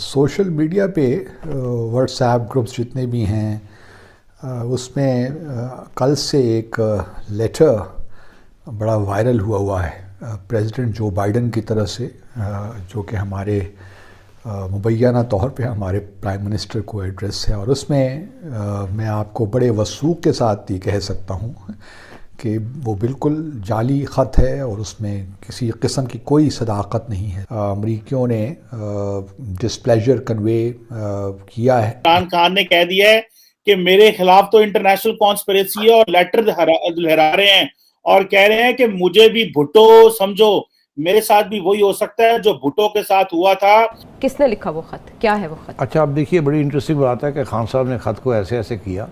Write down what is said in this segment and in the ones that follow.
Social media پہ what's app groups جتنے بھی ہیں اس میں کل سے ایک لیٹر بڑا وائرل ہوا ہے پریزیڈنٹ جو بائیڈن کی طرف سے، جو کہ ہمارے مبینہ طور پہ ہمارے پرائم منسٹر کو ایڈریس ہے، اور اس میں میں آپ کو بڑے وثوق کے ساتھ یہ کہہ سکتا ہوں کہ وہ بالکل جعلی خط ہے اور اس میں کسی قسم کی کوئی صداقت نہیں ہے۔ امریکیوں نے ڈسپلیجر کنوے کیا ہے۔ عمران خان نے کہہ دیا ہے کہ میرے خلاف تو انٹرنیشنل کانسپریسی ہے اور لیٹر لہرا رہے ہیں اور کہہ رہے ہیں کہ مجھے بھی بھٹو سمجھو، میرے ساتھ بھی وہی ہو سکتا ہے جو بھٹو کے ساتھ ہوا تھا۔ کس نے لکھا وہ خط؟ کیا ہے وہ خط؟ اچھا، اب دیکھیے بڑی انٹرسٹنگ بات ہے کہ خان صاحب نے خط کو ایسے ایسے کیا،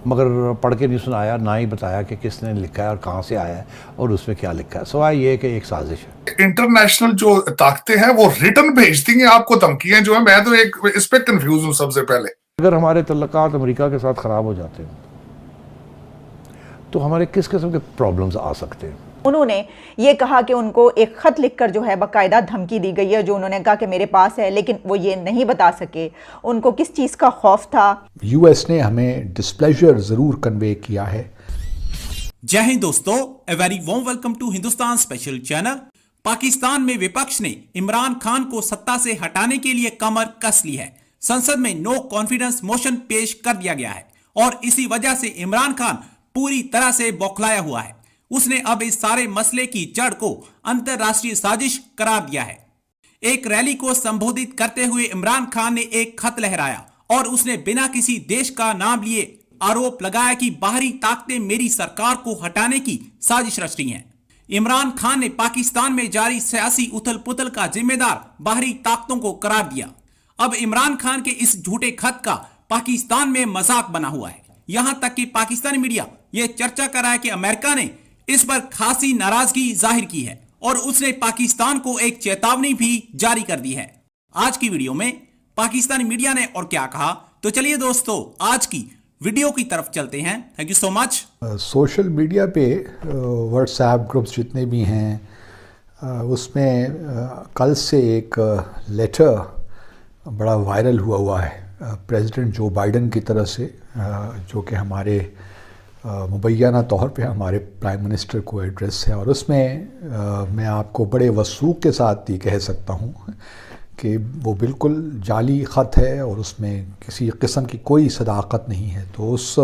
مگر پڑھ کے نہیں سنایا، نہ ہی بتایا کہ کس نے لکھا ہے اور کہاں سے آیا ہے اور اس میں کیا لکھا ہے، سوائے یہ کہ ایک سازش ہے۔ انٹرنیشنل جو طاقتیں ہیں وہ ریٹن بھیجتی ہیں آپ کو دھمکیاں جو ہیں، میں تو ایک اس پہ کنفیوز ہوں۔ سب سے پہلے اگر ہمارے تعلقات امریکہ کے ساتھ خراب ہو جاتے ہیں تو ہمارے کس قسم کے پرابلمز آ سکتے ہیں؟ انہوں نے یہ کہا کہ ان کو ایک خط لکھ کر جو ہے باقاعدہ دھمکی دی گئی ہے، جو انہوں نے کہا کہ میرے پاس ہے، لیکن وہ یہ نہیں بتا سکے ان کو کس چیز کا خوف تھا۔ یو ایس نے ہمیں ڈسپلیجر ضرور کنوے کیا ہے۔ جے ہند دوستو، a very warm welcome to Hindustan special channel. Pakistan میں وپکش نے عمران خان کو ستا سے ہٹانے کے لیے کمر کس لی ہے۔ سنسد میں نو کانفیڈنس موشن پیش کر دیا گیا ہے اور اسی وجہ سے عمران خان پوری طرح سے بوکھلایا ہوا ہے۔ اس نے اب اس سارے مسئلے کی جڑ کو انترراشٹریہ سازش قرار دیا ہے۔ ایک ریلی کو سمبودھت کرتے ہوئے عمران خان نے ایک خط لہرایا اور اس نے بنا کسی دیش کا نام لیے آروپ لگایا کہ باہری طاقتیں میری سرکار کو ہٹانے کی سازش رچ رہی ہیں۔ عمران خان نے پاکستان میں جاری سیاسی اتھل پتھل کا ذمہ دار باہری طاقتوں کو قرار دیا۔ اب عمران خان کے اس جھوٹے خط کا پاکستان میں مذاق بنا ہوا ہے، یہاں تک کہ پاکستانی میڈیا یہ چرچا کر رہا ہے کہ امریکہ نے اس پر خاصی ناراضگی ظاہر کی ہے اور اس نے پاکستان کو ایک چیتاونی بھی جاری کر دی ہے۔ آج کی ویڈیو میں پاکستانی میڈیا نے اور کیا کہا، تو چلیے دوستو آج کی ویڈیو کی طرف چلتے ہیں۔ Thank you so much. Social media پہ واٹس ایپ گروپس جتنے بھی ہیں اس میں کل سے ایک لیٹر بڑا وائرل ہوا ہے پریزیڈنٹ جو بائیڈن کی طرف سے، جو کہ ہمارے مبینہ طور پہ ہمارے پرائم منسٹر کو ایڈریس ہے، اور اس میں میں آپ کو بڑے وثوق کے ساتھ یہ کہہ سکتا ہوں کہ وہ بالکل جعلی خط ہے اور اس میں کسی قسم کی کوئی صداقت نہیں ہے۔ تو اس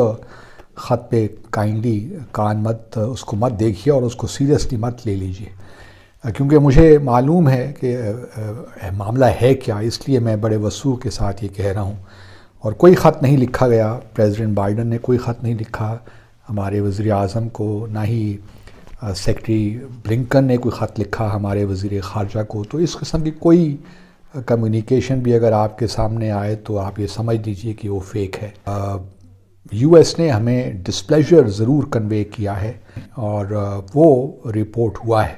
خط پہ کائنڈلی کان مت اس کو مت دیکھیے اور اس کو سیریسلی مت لے لیجیے، کیونکہ مجھے معلوم ہے کہ معاملہ ہے کیا، اس لیے میں بڑے وثوق کے ساتھ یہ کہہ رہا ہوں۔ اور کوئی خط نہیں لکھا گیا، پریزیڈنٹ بائیڈن نے کوئی خط نہیں لکھا ہمارے وزیر اعظم کو، نہ ہی سیکرٹری بلنکن نے کوئی خط لکھا ہمارے وزیر خارجہ کو۔ تو اس قسم کی کوئی کمیونیکیشن بھی اگر آپ کے سامنے آئے تو آپ یہ سمجھ لیجئے کہ وہ فیک ہے۔ یو ایس نے ہمیں ڈسپلیجر ضرور کنوے کیا ہے اور وہ رپورٹ ہوا ہے،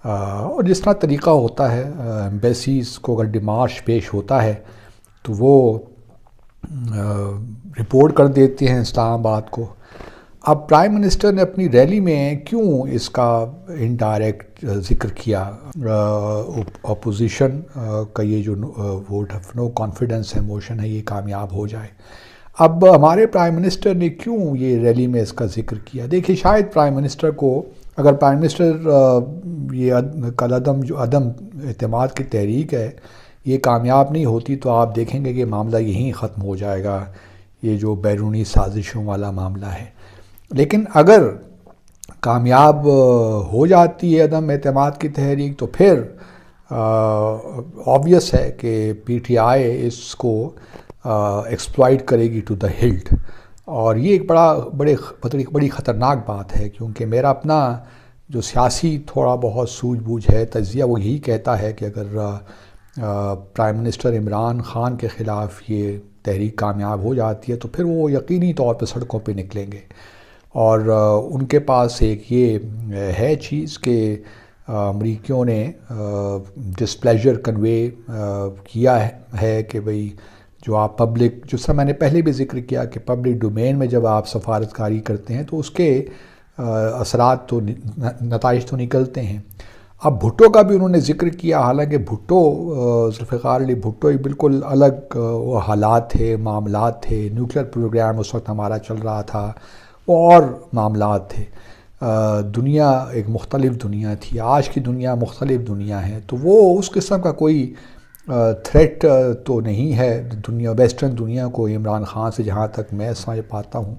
اور جس طرح طریقہ ہوتا ہے ایمبیسیز کو اگر ڈیمارش پیش ہوتا ہے تو وہ رپورٹ کر دیتے ہیں اسلام آباد کو۔ اب پرائم منسٹر نے اپنی ریلی میں کیوں اس کا انڈائریکٹ ذکر کیا؟ اپوزیشن کا یہ جو ووٹ آف نو کانفیڈنس ہے موشن ہے، یہ کامیاب ہو جائے۔ اب ہمارے پرائم منسٹر نے کیوں یہ ریلی میں اس کا ذکر کیا؟ دیکھیے، شاید پرائم منسٹر کو، اگر پرائم منسٹر یہ کل عدم اعتماد کی تحریک ہے یہ کامیاب نہیں ہوتی تو آپ دیکھیں گے کہ معاملہ یہیں ختم ہو جائے گا، یہ جو بیرونی سازشوں والا معاملہ ہے۔ لیکن اگر کامیاب ہو جاتی ہے عدم اعتماد کی تحریک تو پھر آبویس ہے کہ پی ٹی آئی اس کو ایکسپلائٹ کرے گی ٹو دا ہلٹ، اور یہ ایک بڑی خطرناک بات ہے، کیونکہ میرا اپنا جو سیاسی تھوڑا بہت سوجھ بوجھ ہے، تجزیہ، وہ یہی کہتا ہے کہ اگر پرائم منسٹر عمران خان کے خلاف یہ تحریک کامیاب ہو جاتی ہے تو پھر وہ یقینی طور پہ سڑکوں پہ نکلیں گے، اور ان کے پاس ایک یہ ہے چیز کہ امریکیوں نے ڈسپلیجر کنوے کیا ہے کہ بھئی جو آپ پبلک، جس طرح میں نے پہلے بھی ذکر کیا کہ پبلک ڈومین میں جب آپ سفارتکاری کرتے ہیں تو اس کے اثرات تو نتائج تو نکلتے ہیں۔ اب بھٹو کا بھی انہوں نے ذکر کیا، حالانکہ بھٹو ذوالفقار علی بھٹو ایک بالکل الگ وہ حالات تھے، معاملات تھے، نیوکلیر پروگرام اس وقت ہمارا چل رہا تھا، اور معاملات تھے، دنیا ایک مختلف دنیا تھی، آج کی دنیا مختلف دنیا ہے، تو وہ اس قسم کا کوئی تھریٹ تو نہیں ہے دنیا، ویسٹرن دنیا کو عمران خان سے، جہاں تک میں سمجھ پاتا ہوں.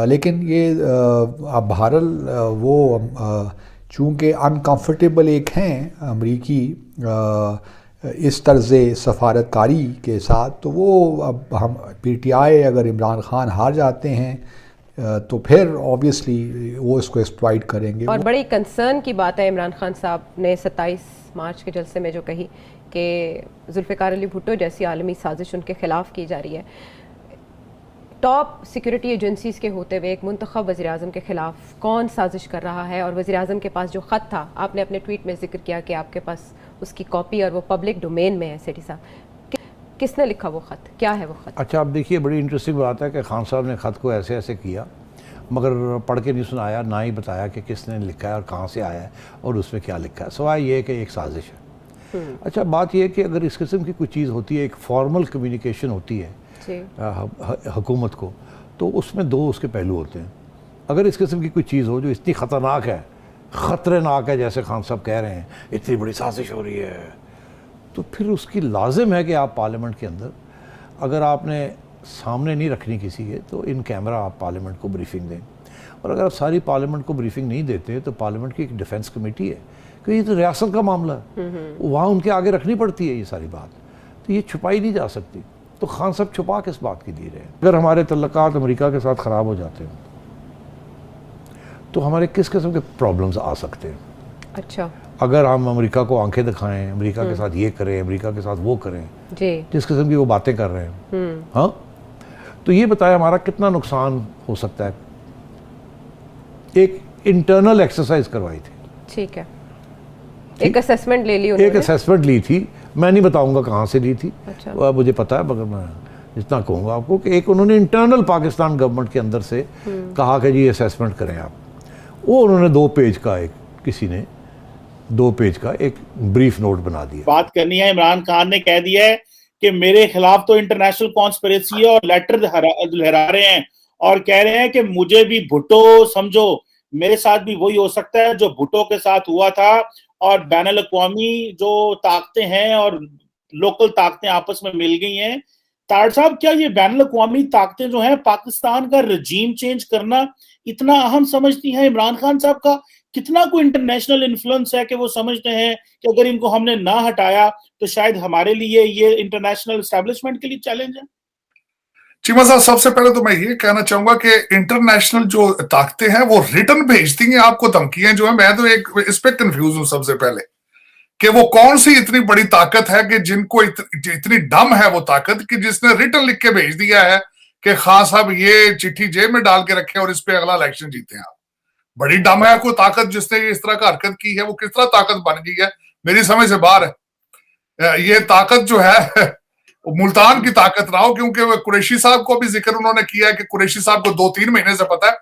لیکن یہ اب بہرحال وہ چونکہ انکمفرٹیبل ایک ہیں امریکی اس طرز سفارتکاری کے ساتھ، تو وہ اب ہم پی ٹی آئی اگر عمران خان ہار جاتے ہیں تو پھر آبویسلی وہ اس کو ایکسپلائٹ کریں گے. اور بڑی کنسرن کی بات ہے عمران خان صاحب نے 27 مارچ کے جلسے میں جو کہی کہ ذوالفقار علی بھٹو جیسی عالمی سازش ان کے خلاف کی جا رہی ہے. ٹاپ سیکورٹی ایجنسیز کے ہوتے ہوئے ایک منتخب وزیر اعظم کے خلاف کون سازش کر رہا ہے؟ اور وزیر اعظم کے پاس جو خط تھا، آپ نے اپنے ٹویٹ میں ذکر کیا کہ آپ کے پاس اس کی کاپی اور وہ پبلک ڈومین میں ہے، سیٹھی صاحب، کس نے لکھا وہ خط؟ کیا ہے وہ خط؟ اچھا، آپ دیکھیے بڑی انٹرسٹنگ بات ہے کہ خان صاحب نے خط کو ایسے ایسے کیا، مگر پڑھ کے نہیں سنایا، نہ ہی بتایا کہ کس نے لکھا ہے اور کہاں سے آیا ہے اور اس میں کیا لکھا ہے، سوائے یہ کہ ایک سازش ہے. اچھا، بات یہ ہے کہ اگر اس قسم کی کوئی چیز ہوتی ہے، ایک فارمل کمیونیکیشن ہوتی ہے حکومت کو، تو اس میں دو اس کے پہلو ہوتے ہیں. اگر اس قسم کی کوئی چیز ہو جو اتنی خطرناک ہے، خطرناک ہے، جیسے خان صاحب کہہ رہے ہیں اتنی بڑی سازش ہو رہی ہے، تو پھر اس کی لازم ہے کہ آپ پارلیمنٹ کے اندر، اگر آپ نے سامنے نہیں رکھنی کسی کے، تو ان کیمرہ آپ پارلیمنٹ کو بریفنگ دیں. اور اگر آپ ساری پارلیمنٹ کو بریفنگ نہیں دیتے تو پارلیمنٹ کی ایک ڈیفنس کمیٹی ہے کہ یہ تو ریاست کا معاملہ ہے، وہاں ان کے آگے رکھنی پڑتی ہے یہ ساری بات، تو یہ چھپائی نہیں جا سکتی. تو خان صاحب چھپا کس بات کی دی رہے ہیں؟ اگر ہمارے تعلقات امریکہ کے ساتھ خراب ہو جاتے ہیں تو ہمارے کس قسم کے پرابلمز آ سکتے ہیں؟ اچھا، اگر ہم امریکہ کو آنکھیں دکھائیں، امریکہ کے ساتھ یہ کریں، امریکہ کے ساتھ وہ کریں، جی، جس قسم کی وہ باتیں کر رہے ہیں، ہاں، تو یہ بتایا ہمارا کتنا نقصان ہو سکتا ہے. ایک انٹرنل ایکسرسائز کروائی تھی، ٹھیک ہے، ایک اسیسمنٹ لے لی انہوں نے، ایک اسیسمنٹ لی تھی، میں نہیں بتاؤں گا کہاں سے لی تھی، اچھا، مجھے پتا ہے، مگر میں اتنا کہوں گا آپ کو کہ ایک انہوں نے انٹرنل پاکستان گورنمنٹ کے اندر سے کہا کہ جی اسیسمنٹ کریں آپ. وہ انہوں نے 2 پیج کا کسی نے 2 پیج کا ایک بریف نوٹ بنا دیا. بات کرنی ہے، عمران خان نے کہہ دیا ہے کہ میرے خلاف تو انٹرنیشنل کانسپریسی ہے، اور لیٹر لہرا رہے ہیں اور کہہ رہے ہیں کہ مجھے بھی بھٹو سمجھو، میرے ساتھ بھی وہی ہو سکتا ہے جو بھٹو کے ساتھ ہوا تھا. اور بین الاقوامی جو طاقتیں ہیں اور لوکل طاقتیں آپس میں مل گئی ہیں. طاہر صاحب، کیا یہ بین الاقوامی طاقتیں جو ہیں پاکستان کا رجیم چینج کرنا اتنا اہم سمجھتی ہیں؟ عمران خان صاحب کا کتنا کوئی انٹرنیشنل انفلوئنس ہے کہ وہ سمجھتے ہیں کہ اگر ان کو ہم نے نہ ہٹایا تو شاید ہمارے لیے یہ انٹرنیشنل اسٹیبلشمنٹ کے لیے چیلنج ہے؟ چیمہ صاحب، سب سے پہلے تو میں یہ کہنا چاہوں گا کہ انٹرنیشنل جو طاقتیں ہیں وہ ریٹن بھیجتی ہیں آپ کو دھمکیاں جو ہیں. میں تو ایک اس پہ کنفیوز ہوں سب سے پہلے کہ وہ کون سی اتنی بڑی طاقت ہے کہ جن کو اتنی ڈم ہے وہ طاقت کہ جس نے ریٹن لکھ کے بھیج دیا ہے کہ خان صاحب یہ چٹھی جیب میں ڈال کے رکھے اور اس پہ اگلا الیکشن جیتے ہیں آپ. بڑی ڈم ہے کوئی طاقت جس نے اس طرح کا حرکت کی ہے، وہ کس طرح طاقت بن گئی ہے میری سمجھ سے باہر ہے. یہ طاقت جو ہے ملتان کی طاقت نہ ہو، کیونکہ قریشی صاحب کو بھی ذکر انہوں نے کیا ہے کہ قریشی صاحب کو 2-3 مہینے سے پتا ہے